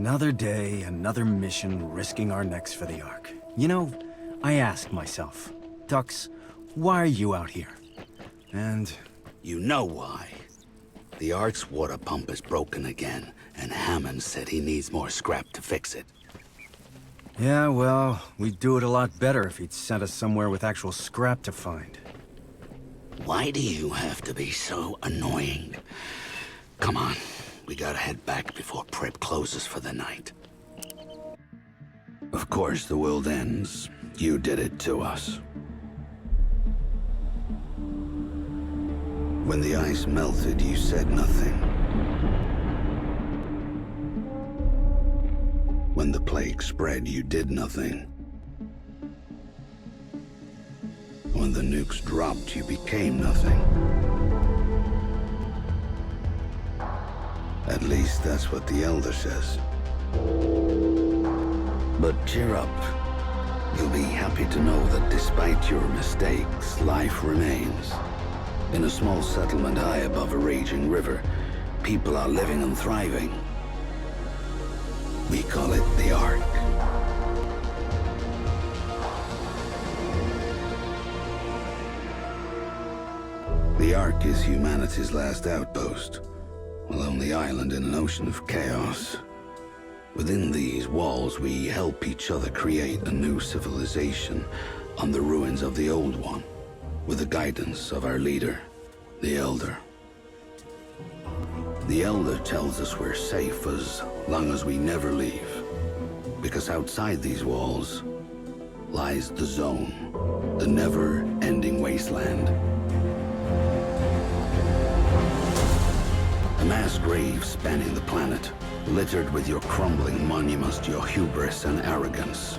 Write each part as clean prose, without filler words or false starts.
Another day, another mission, risking our necks for the Ark. You know, I ask myself, Dux, why are you out here? And... You know why. The Ark's water pump is broken again, and Hammond said he needs more scrap to fix it. yeah, well, we'd do it a lot better if he'd sent us somewhere with actual scrap to find. Why do you have to be so annoying? Come on, we gotta head back before prep closes for the night. Of course the world ends. You did it to us. When the ice melted, you said nothing. When the plague spread, you did nothing. When the nukes dropped, you became nothing. At least that's what the Elder says. But cheer up. You'll be happy to know that despite your mistakes, life remains. In a small settlement high above a raging river, people are living and thriving. We call it the Ark. The Ark is humanity's last outpost, a lonely island in an ocean of chaos. Within these walls, we help each other create a new civilization on the ruins of the old one, with the guidance of our leader, the Elder. The Elder tells us we're safe as long as we never leave, because outside these walls lies the Zone, the never-ending wasteland. A mass grave spanning the planet, littered with your crumbling monuments to your hubris and arrogance.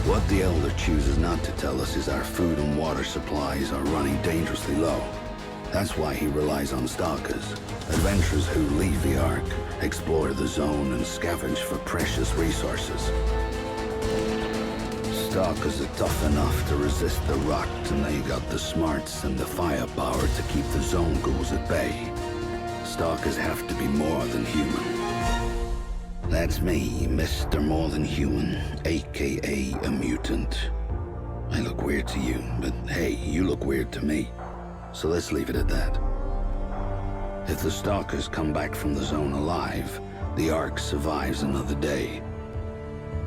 What the Elder chooses not to tell us is our food and water supplies are running dangerously low. That's why he relies on stalkers, adventurers who leave the Ark, explore the Zone, and scavenge for precious resources. Stalkers are tough enough to resist the rot, and they got the smarts and the firepower to keep the Zone ghouls at bay. Stalkers have to be more than human. That's me, Mr. More Than Human, aka a mutant. I look weird to you, but hey, you look weird to me. So let's leave it at that. If the Stalkers come back from the Zone alive, the Ark survives another day.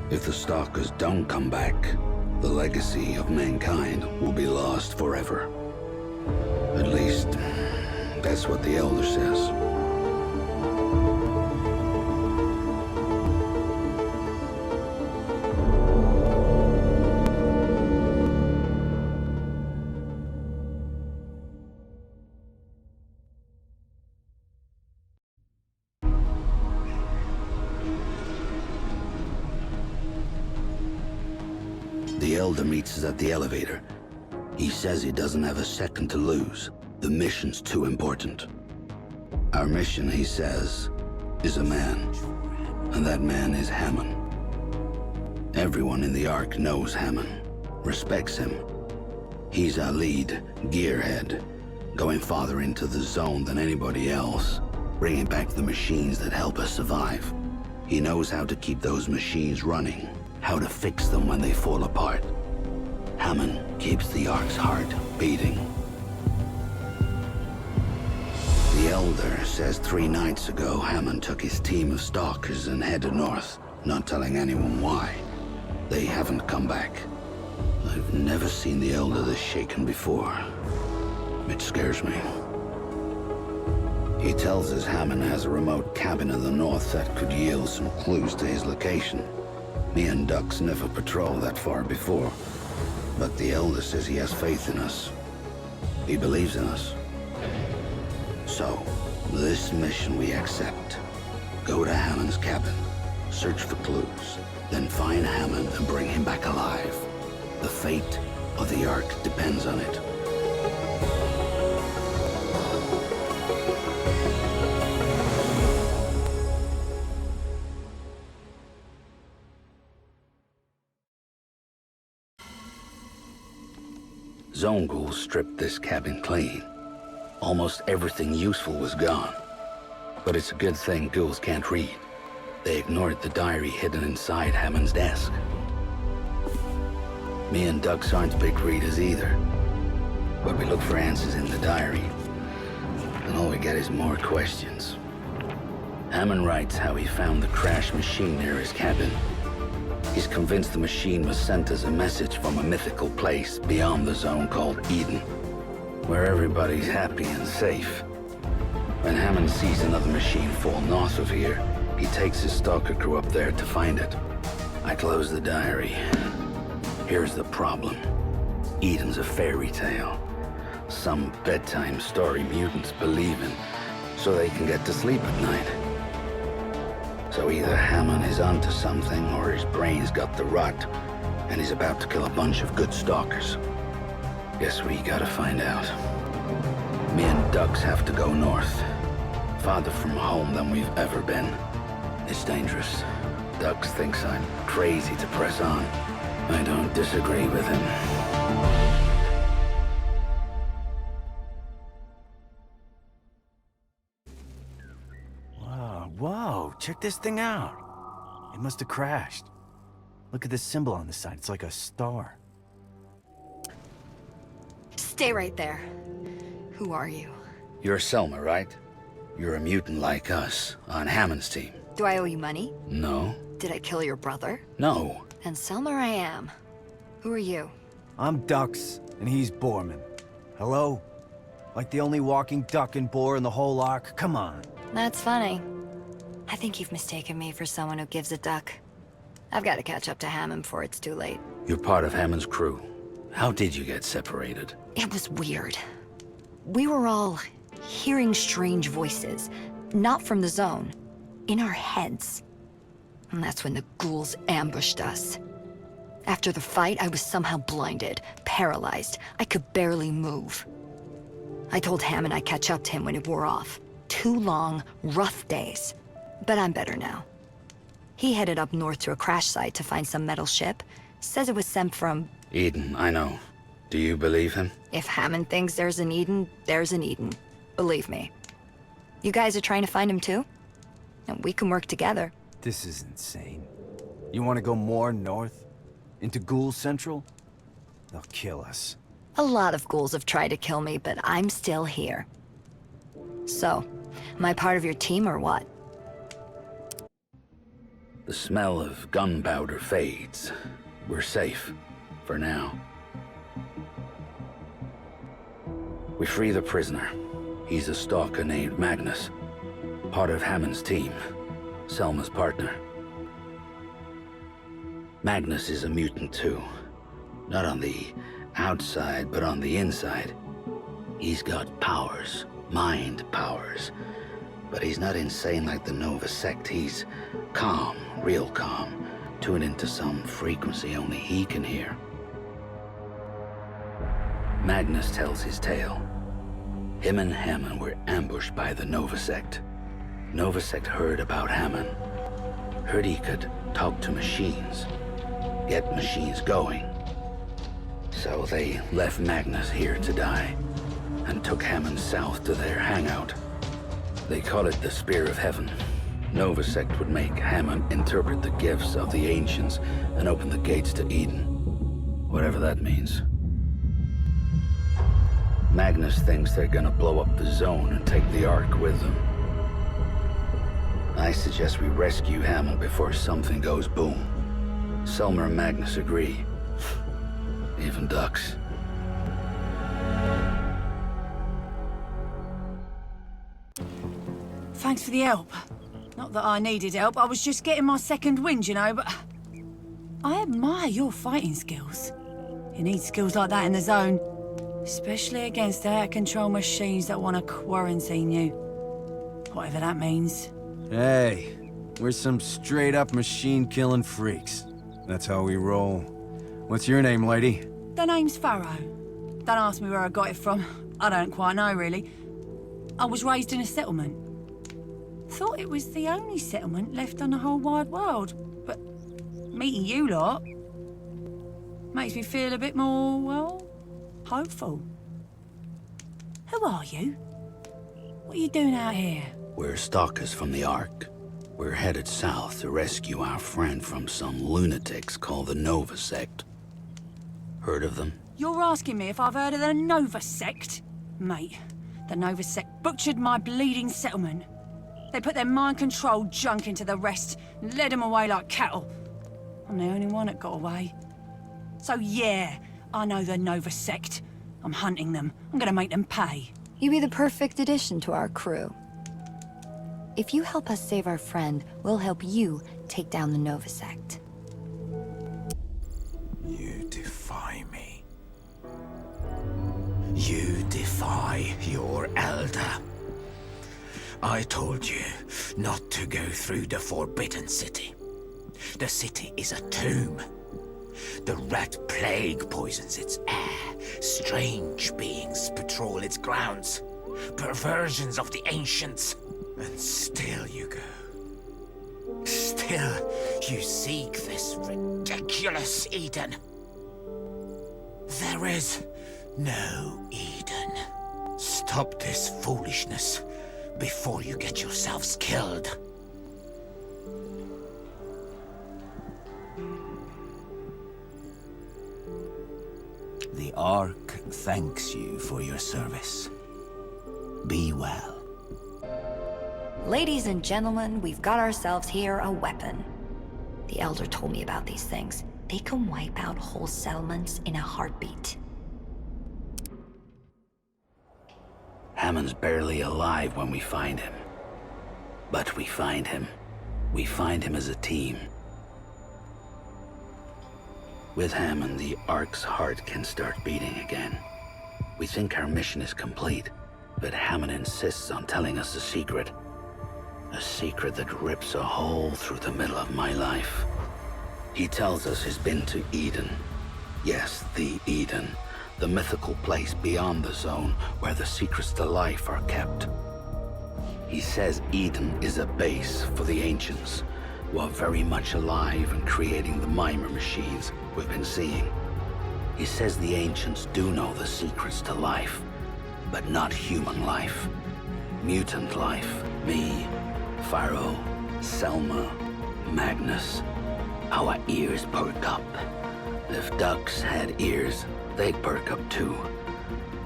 If the Stalkers don't come back, the legacy of mankind will be lost forever. At least, that's what the Elder says. The Elder meets us at the elevator. He says he doesn't have a second to lose. The mission's too important. Our mission, he says, is a man. And that man is Hammond. Everyone in the Ark knows Hammond, respects him. He's our lead, gearhead, going farther into the Zone than anybody else, bringing back the machines that help us survive. He knows how to keep those machines running, how to fix them when they fall apart. Hammond keeps the Ark's heart beating. The Elder says 3 nights ago, Hammond took his team of stalkers and headed north, not telling anyone why. They haven't come back. I've never seen the Elder this shaken before. It scares me. He tells us Hammond has a remote cabin in the north that could yield some clues to his location. Me and Dux never patrolled that far before, but the Elder says he has faith in us. He believes in us. So, this mission we accept. Go to Hammond's cabin, search for clues, then find Hammond and bring him back alive. The fate of the Ark depends on it. Zone ghouls stripped this cabin clean. Almost everything useful was gone. But it's a good thing ghouls can't read. They ignored the diary hidden inside Hammond's desk. Me and Dux aren't big readers either. But we look for answers in the diary. And all we get is more questions. Hammond writes how he found the crashed machine near his cabin. He's convinced the machine was sent as a message from a mythical place beyond the zone called Eden, where everybody's happy and safe. When Hammond sees another machine fall north of here, he takes his stalker crew up there to find it. I close the diary. Here's the problem. Eden's a fairy tale. Some bedtime story mutants believe in, so they can get to sleep at night. So either Hammond is onto something, or his brain's got the rot, and he's about to kill a bunch of good stalkers. Guess we gotta find out. Me and Dux have to go north. Farther from home than we've ever been. It's dangerous. Dux thinks I'm crazy to press on. I don't disagree with him. Whoa, check this thing out. It must have crashed. Look at the symbol on the side, it's like a star. Stay right there. Who are you? You're Selma, right? You're a mutant like us, on Hammond's team. Do I owe you money? No. Did I kill your brother? No. And Selma I am. Who are you? I'm Dux, and he's Borman. Hello? Like the only walking duck and boar in the whole Ark? Come on. That's funny. I think you've mistaken me for someone who gives a duck. I've got to catch up to Hammond before it's too late. You're part of Hammond's crew. How did you get separated? It was weird. We were all hearing strange voices. Not from the zone. In our heads. And that's when the ghouls ambushed us. After the fight, I was somehow blinded, paralyzed. I could barely move. I told Hammond I'd catch up to him when it wore off. 2 long, rough days. But I'm better now. He headed up north to a crash site to find some metal ship. Says it was sent from... Eden, I know. Do you believe him? If Hammond thinks there's an Eden, there's an Eden. Believe me. You guys are trying to find him too? And we can work together. This is insane. You want to go more north? Into Ghoul Central? They'll kill us. A lot of ghouls have tried to kill me, but I'm still here. So, am I part of your team or what? The smell of gunpowder fades. We're safe. For now. We free the prisoner. He's a stalker named Magnus. Part of Hammond's team. Selma's partner. Magnus is a mutant too. Not on the outside, but on the inside. He's got powers. Mind powers. But he's not insane like the Nova sect. He's calm, real calm. Tuned into some frequency only he can hear. Magnus tells his tale. Him and Hammond were ambushed by the Nova sect. Nova sect heard about Hammond. Heard he could talk to machines. Get machines going. So they left Magnus here to die. And took Hammond south to their hangout. They call it the Spear of Heaven. Nova sect would make Hammond interpret the gifts of the ancients and open the gates to Eden. Whatever that means. Magnus thinks they're gonna blow up the zone and take the Ark with them. I suggest we rescue Hammond before something goes boom. Selma and Magnus agree. Even Dux. Thanks for the help. Not that I needed help, I was just getting my second wind, you know, but... I admire your fighting skills. You need skills like that in the zone. Especially against out-of-control machines that want to quarantine you. Whatever that means. Hey, we're some straight-up machine-killing freaks. That's how we roll. What's your name, lady? The name's Farrow. Don't ask me where I got it from. I don't quite know, really. I was raised in a settlement. Thought it was the only settlement left on the whole wide world. But meeting you lot makes me feel a bit more, well, hopeful. Who are you? What are you doing out here? We're stalkers from the Ark. We're headed south to rescue our friend from some lunatics called the Nova Sect. Heard of them? You're asking me if I've heard of the Nova Sect? Mate, the Nova Sect butchered my bleeding settlement. They put their mind-controlled junk into the rest and led them away like cattle. I'm the only one that got away. So yeah, I know the Nova Sect. I'm hunting them. I'm gonna make them pay. You'd be the perfect addition to our crew. If you help us save our friend, we'll help you take down the Nova Sect. You defy me. You defy your elder. I told you not to go through the Forbidden City. The city is a tomb. The rat plague poisons its air. Strange beings patrol its grounds. Perversions of the ancients. And still you go. Still you seek this ridiculous Eden. There is no Eden. Stop this foolishness before you get yourselves killed. The Ark thanks you for your service. Be well. Ladies and gentlemen, we've got ourselves here a weapon. The Elder told me about these things. They can wipe out whole settlements in a heartbeat. Hammond's barely alive when we find him. But we find him. We find him as a team. With Hammond, the Ark's heart can start beating again. We think our mission is complete, but Hammond insists on telling us a secret. A secret that rips a hole through the middle of my life. He tells us he's been to Eden. Yes, the Eden. The mythical place beyond the zone where the secrets to life are kept. He says Eden is a base for the ancients, who are very much alive and creating the mimer machines we've been seeing. He says the ancients do know the secrets to life, but not human life. Mutant life. Me, Pharaoh, Selma, Magnus. Our ears perk up. If ducks had ears, they'd perk up too.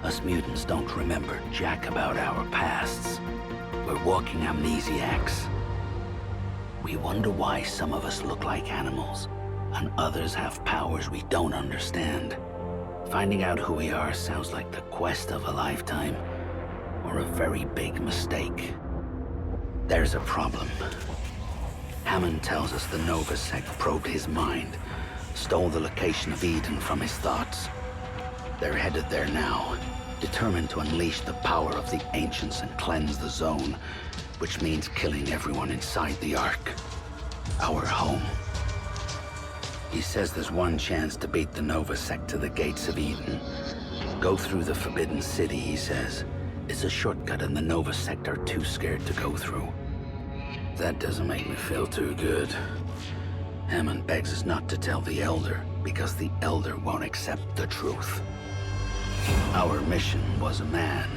Us mutants don't remember jack about our pasts. We're walking amnesiacs. We wonder why some of us look like animals, and others have powers we don't understand. Finding out who we are sounds like the quest of a lifetime, or a very big mistake. There's a problem. Hammond tells us the Nova Sect probed his mind, stole the location of Eden from his thoughts. They're headed there now, determined to unleash the power of the ancients and cleanse the zone, which means killing everyone inside the Ark. Our home. He says there's one chance to beat the Nova Sect to the gates of Eden. Go through the Forbidden City, he says. It's a shortcut and the Nova Sect are too scared to go through. That doesn't make me feel too good. Hammond begs us not to tell the Elder, because the Elder won't accept the truth. Our mission was a man.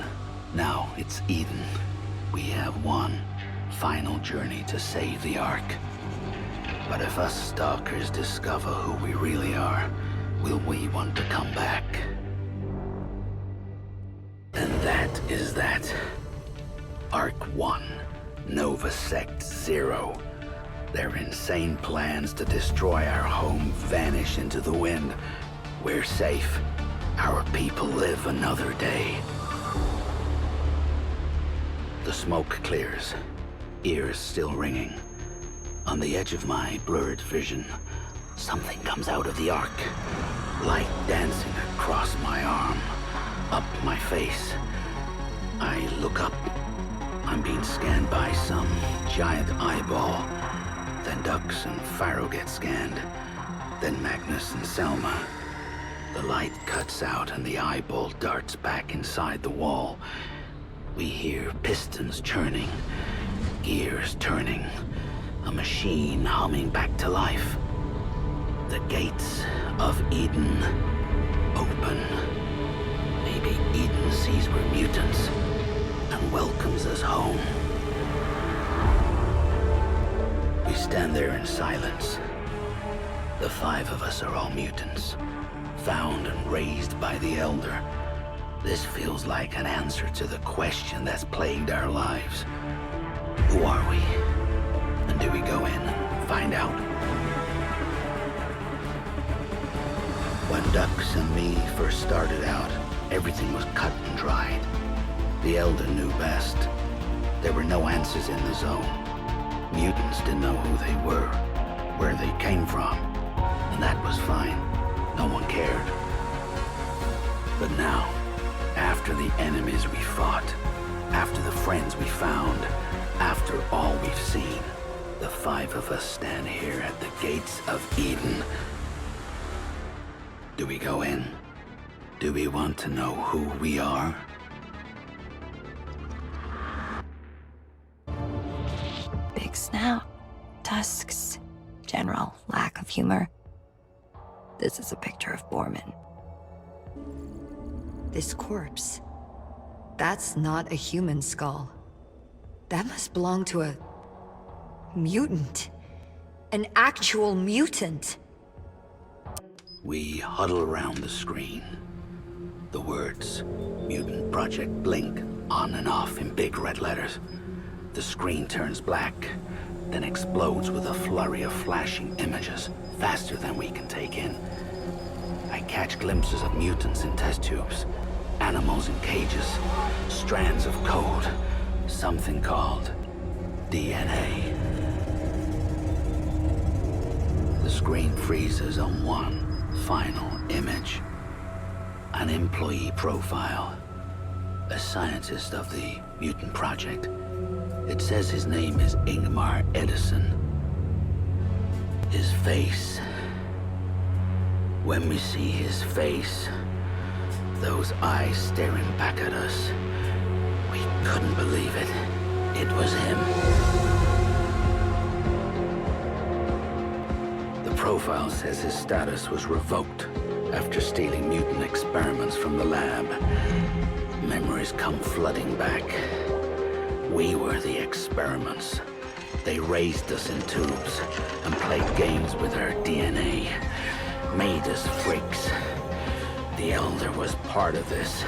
Now it's Eden. We have one final journey to save the Ark. But if us stalkers discover who we really are, will we want to come back? And that is that. Ark 1, Nova Sect 0. Their insane plans to destroy our home vanish into the wind. We're safe. Our people live another day. The smoke clears, ears still ringing. On the edge of my blurred vision, something comes out of the Ark. Light dancing across my arm, up my face. I look up. I'm being scanned by some giant eyeball. Then Dux and Pharaoh get scanned. Then Magnus and Selma. The light cuts out and the eyeball darts back inside the wall. We hear pistons churning, gears turning, a machine humming back to life. The gates of Eden open. Maybe Eden sees we're mutants and welcomes us home. stand there in silence. The five of us are all mutants, found and raised by the Elder. This feels like an answer to the question that's plagued our lives. Who are we? And do we go in and find out? When Dux and me first started out, everything was cut and dried. The Elder knew best. There were no answers in the zone. Mutants didn't know who they were, where they came from, and that was fine. No one cared. But now, after the enemies we fought, after the friends we found, after all we've seen, the five of us stand here at the gates of Eden. Do we go in? Do we want to know who we are? Big snout, tusks, general lack of humor. This is a picture of Borman. This corpse, that's not a human skull. That must belong to a mutant. An actual mutant. We huddle around the screen. The words Mutant Project blink on and off in big red letters. The screen turns black, then explodes with a flurry of flashing images, faster than we can take in. I catch glimpses of mutants in test tubes, animals in cages, strands of code, something called DNA. The screen freezes on one final image. An employee profile. A scientist of the Mutant Project. It says his name is Ingmar Edison. His face. When we see his face, those eyes staring back at us, we couldn't believe it. It was him. The profile says his status was revoked after stealing mutant experiments from the lab. Memories come flooding back. We were the experiments. They raised us in tubes and played games with our DNA. Made us freaks. The Elder was part of this.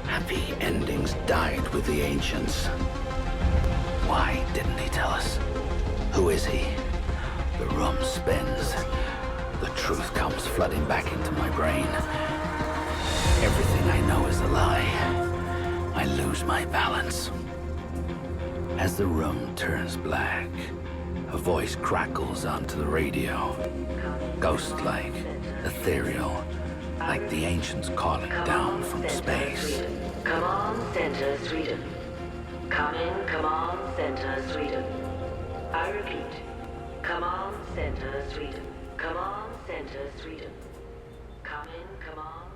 Happy endings died with the Ancients. Why didn't he tell us? Who is he? The room spins. The truth comes flooding back into my brain. Everything I know is a lie. I lose my balance. As the room turns black, a voice crackles onto the radio. Ghost-like, ethereal, like the Ancients calling down from space. Come on, Center Sweden. Come in, come on, Center Sweden. I repeat, come on, Center Sweden. Come on, Center Sweden. Come in, come on.